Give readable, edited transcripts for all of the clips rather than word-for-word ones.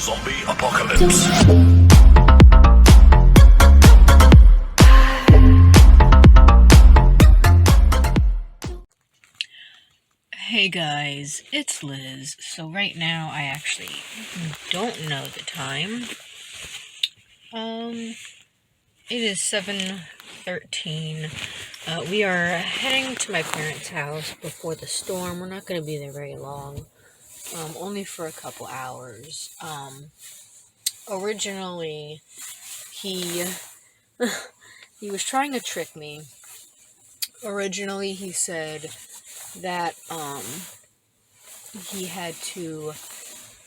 Zombie apocalypse. Hey guys, it's Liz. So right now I actually don't know the time. It is 7:13. We are heading to my parents' house before the storm. We're not going to be there very long. Only for a couple hours. Originally he was trying to trick me. Originally he said that he had to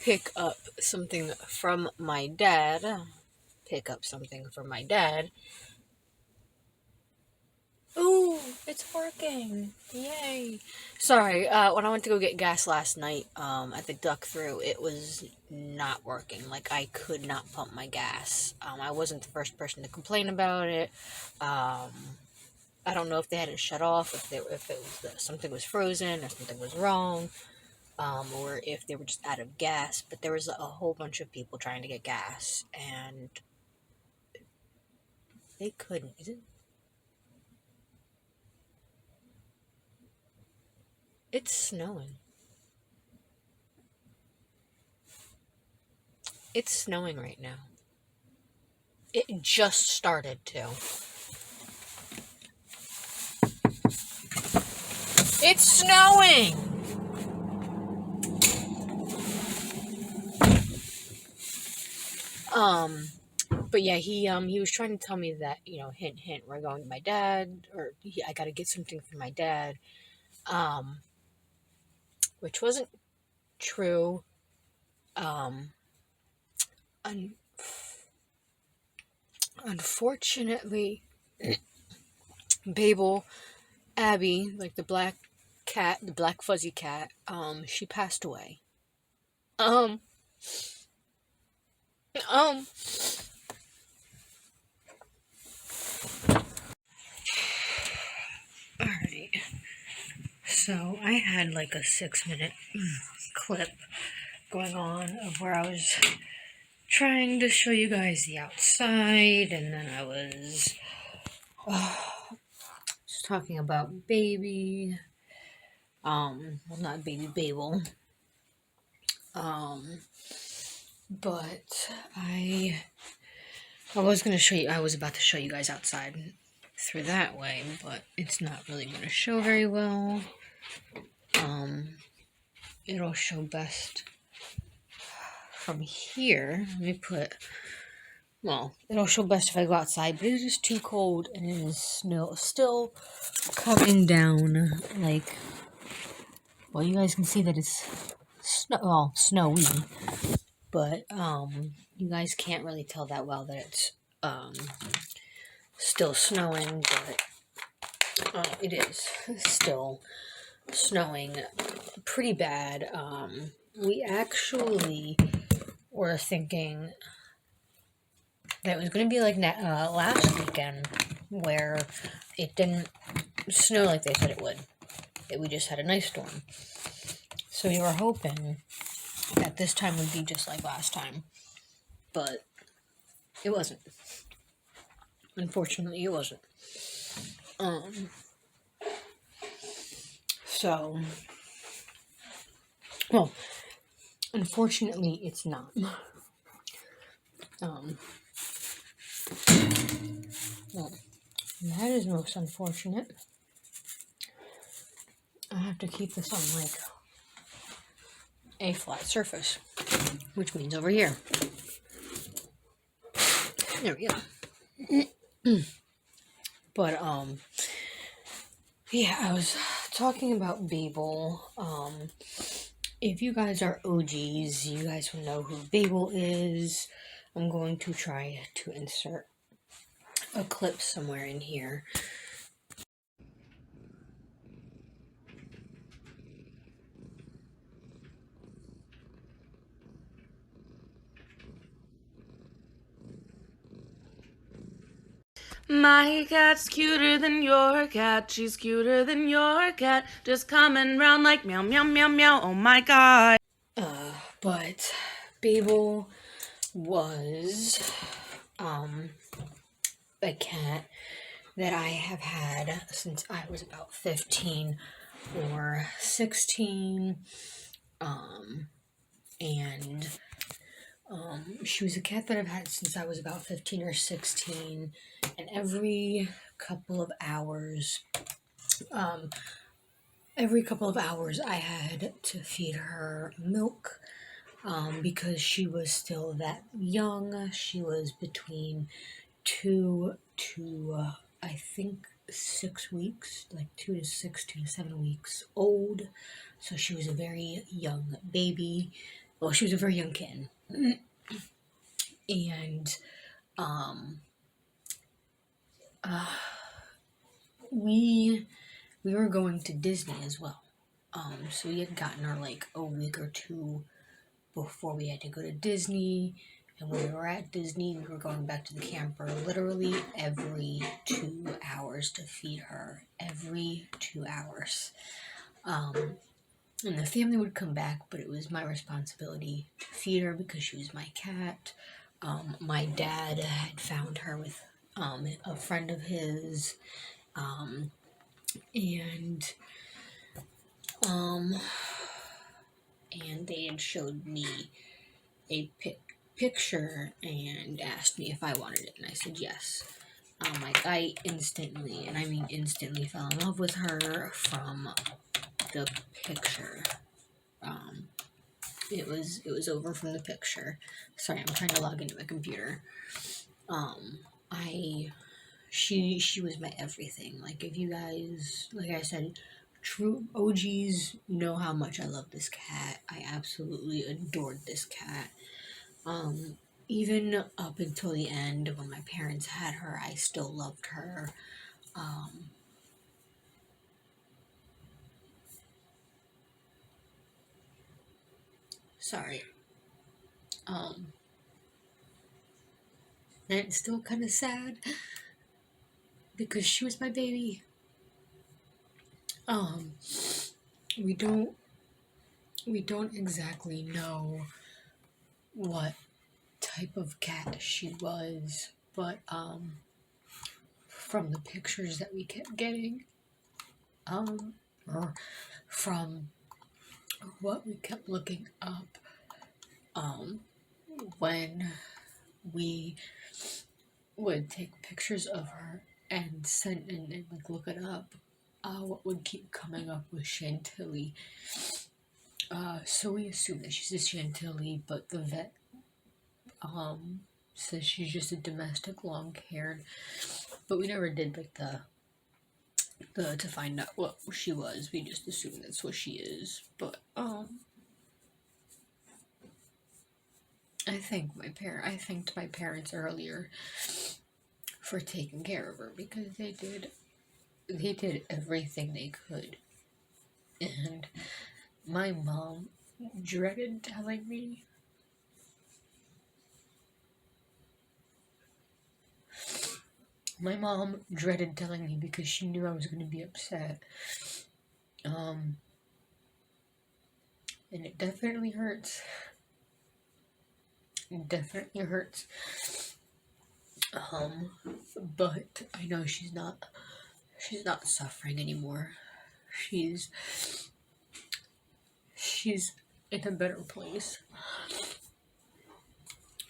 pick up something from my dad. Ooh, it's working. Yay. Sorry, when I went to go get gas last night, at the duck through, it was not working. Like, I could not pump my gas. I wasn't the first person to complain about it. I don't know if they had it shut off, if it was something was frozen or something was wrong. Or if they were just out of gas, but there was a whole bunch of people trying to get gas, and they couldn't. It's snowing. It's snowing right now. It just started to. It's snowing! But yeah, he was trying to tell me that, hint, hint, we're going to my dad, or I gotta get something for my dad, which wasn't true. Unfortunately, Babel, Abby, like the black cat, the black fuzzy cat, she passed away. Alright. So I had like a 6-minute clip going on of where I was trying to show you guys the outside, and then I was just talking about baby, well, not baby Babel, but I was about to show you guys outside through that way, but it's not really going to show very well. It'll show best from here. It'll show best if I go outside, but it is too cold, and it is still coming down, like, well, you guys can see that it's snowy, but, you guys can't really tell that well that it's, still snowing, but, it is still snowing pretty bad. We actually were thinking that it was going to be like last weekend, where it didn't snow like they said it would. That we just had a nice storm. So we were hoping that this time would be just like last time. But it wasn't. Unfortunately, it wasn't. Unfortunately, it's not. That is most unfortunate. I have to keep this on like a flat surface, which means over here. There we go. But yeah, I was talking about Babel. If you guys are OGs, you guys will know who Babel is. I'm going to try to insert a clip somewhere in here. My cat's cuter than your cat. She's cuter than your cat. Just coming round like meow, meow, meow, meow. Oh my god. But Babel was a cat that I have had since I was about 15 or 16. And she was a cat that I've had since I was about 15 or 16. And every couple of hours, I had to feed her milk because she was still that young. She was between 2 to I think 6 weeks, like 2 to 6, 2 to 7 weeks old. So she was a very young baby. Well, she was a very young kitten. And we were going to Disney as well. So we had gotten her like a week or two before we had to go to Disney. And when we were at Disney, we were going back to the camper literally every 2 hours to feed her. Every 2 hours. And the family would come back, but it was my responsibility to feed her because she was my cat. My dad had found her with a friend of his. And they had showed me a picture and asked me if I wanted it, and I said yes. I instantly, and I mean instantly, fell in love with her from the picture. It was over from the picture. Sorry, I'm trying to log into my computer. She was my everything. Like, if you guys, like I said, true OGs know how much I love this cat. I absolutely adored this cat. Even up until the end, when my parents had her, I still loved her. Sorry. And it's still kind of sad because she was my baby. We don't exactly know what type of cat she was, but from the pictures that we kept getting, or from what we kept looking up, when we would take pictures of her and send and like look it up, what would keep coming up was Chantilly. So we assume that she's a Chantilly, but the vet says she's just a domestic long-haired. But we never did like the to find out what she was. We just assumed that's what she is. But I thanked my parents earlier for taking care of her because they did everything they could. And my mom dreaded telling me. My mom dreaded telling me because she knew I was going to be upset. And it definitely hurts. It definitely hurts. But I know she's not suffering anymore. She's in a better place.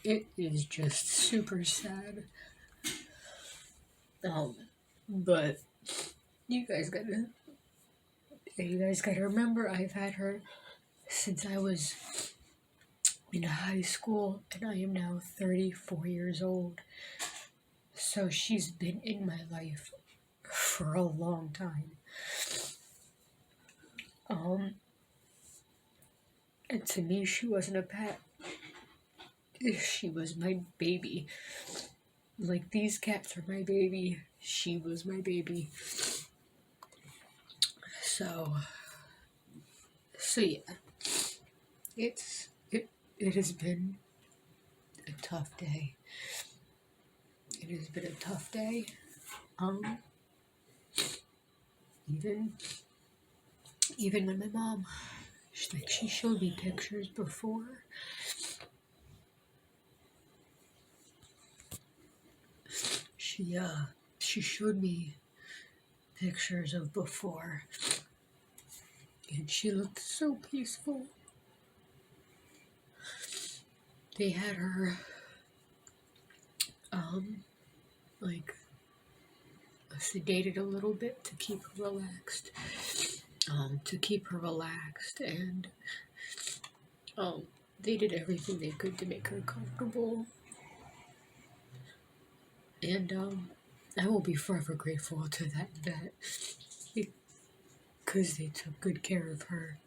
It is just super sad. But you guys gotta remember, I've had her since I was in high school, and I am now 34 years old. So she's been in my life for a long time. And to me, she wasn't a pet. She was my baby. Like, these cats are my baby. She was my baby. So yeah. It has been a tough day. It has been a tough day. Even when my mom, she showed me pictures before, she showed me pictures of before, and she looked so peaceful. They had her like sedated a little bit to keep her relaxed. And they did everything they could to make her comfortable. And I will be forever grateful to that vet because they took good care of her.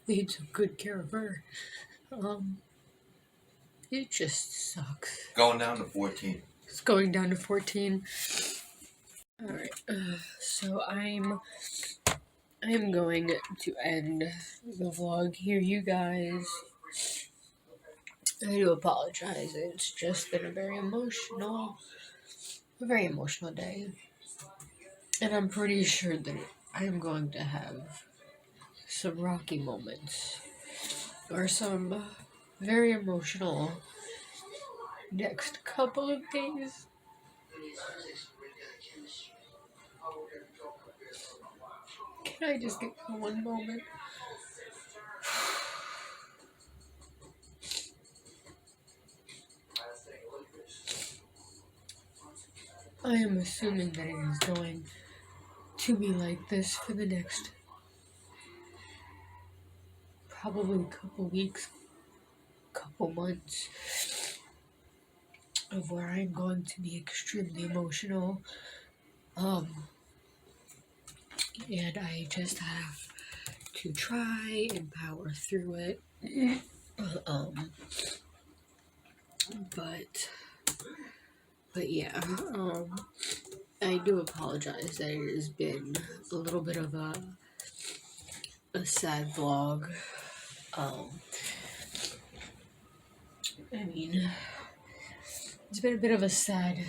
They took good care of her. It just sucks. Going down to 14. It's going down to 14. Alright, so I'm going to end the vlog here, you guys. I do apologize. It's just been a very emotional day. And I'm pretty sure that I'm going to have some rocky moments or some very emotional next couple of days. Can I just get one moment? I am assuming that it is going to be like this for the next probably couple weeks, couple months, of where I'm going to be extremely emotional. And I just have to try and power through it. But yeah, I do apologize that it has been a little bit of a sad vlog. I mean, it's been a bit of a sad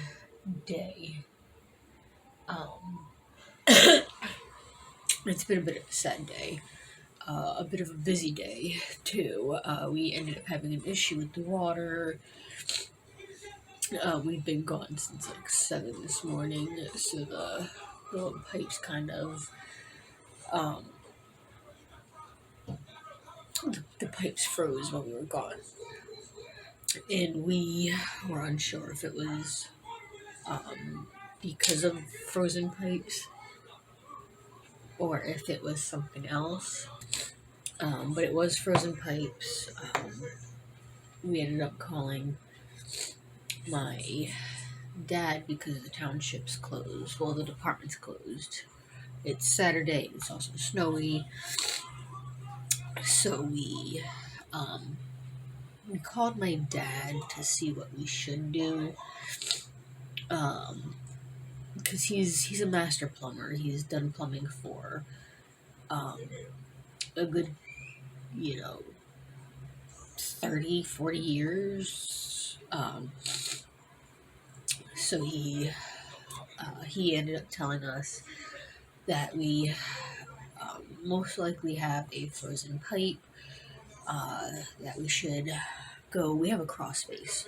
day. It's been a bit of a sad day. A bit of a busy day, too. We ended up having an issue with the water. We've been gone since like 7 this morning, so the little pipes kind of, the pipes froze while we were gone. And we were unsure if it was because of frozen pipes or if it was something else. But it was frozen pipes. We ended up calling my dad because the township's closed. Well, the department's closed. It's Saturday. It's also snowy. So we called my dad to see what we should do. Because he's a master plumber. He's done plumbing for a good, 30, 40 years. So he ended up telling us that we most likely have a frozen pipe, that we should go, we have a crawl space,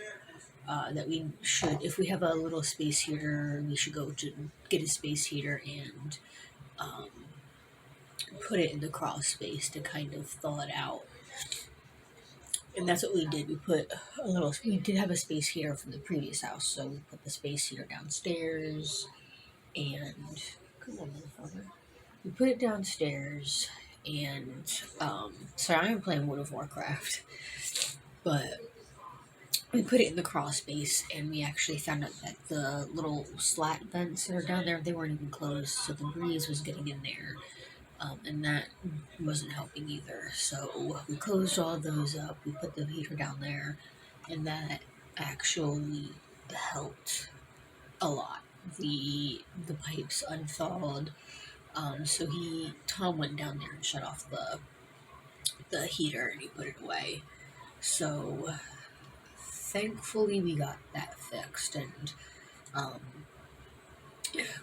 that we should, if we have a little space heater, we should go to get a space heater and put it in the crawl space to kind of thaw it out. And that's what we did. We did have a space heater from the previous house, so we put the space heater downstairs, and come on, motherfucker. We put it downstairs, and sorry, I am playing World of Warcraft, but we put it in the crawl space, and we actually found out that the little slat vents that are down there, they weren't even closed, so the breeze was getting in there. And that wasn't helping either. So we closed all of those up. We put the heater down there, and that actually helped a lot. The pipes unthawed. So Tom went down there and shut off the heater, and he put it away. So thankfully we got that fixed, and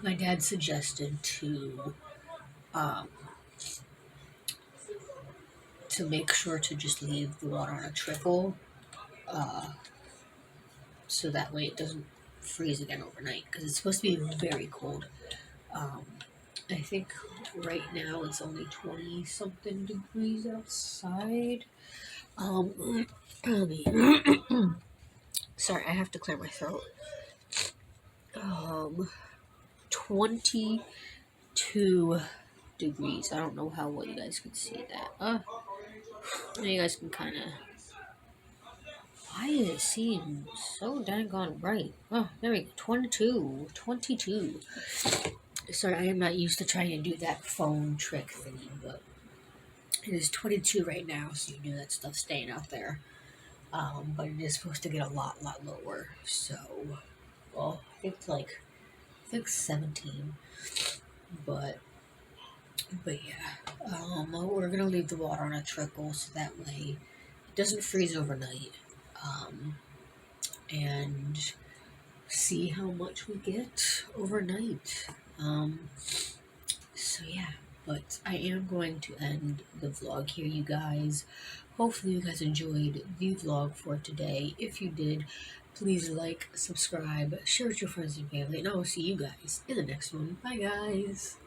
my dad suggested to make sure to just leave the water on a trickle, so that way it doesn't freeze again overnight, because it's supposed to be very cold. I think right now it's only 20 something degrees outside. Let me sorry, I have to clear my throat. 22 degrees. I don't know how well you guys can see that. You guys can kind of. Why is it seem so dang on bright? Oh, there we go. 22. Sorry, I am not used to trying to do that phone trick thingy, but it is 22 right now, so you know that stuff's staying out there. But it is supposed to get a lot lower. So, well, I think 17. But yeah, we're gonna leave the water on a trickle so that way it doesn't freeze overnight. And see how much we get overnight. So yeah, but I am going to end the vlog here, you guys. Hopefully you guys enjoyed the vlog for today. If you did, please like, subscribe, share with your friends and family, and I will see you guys in the next one. Bye guys.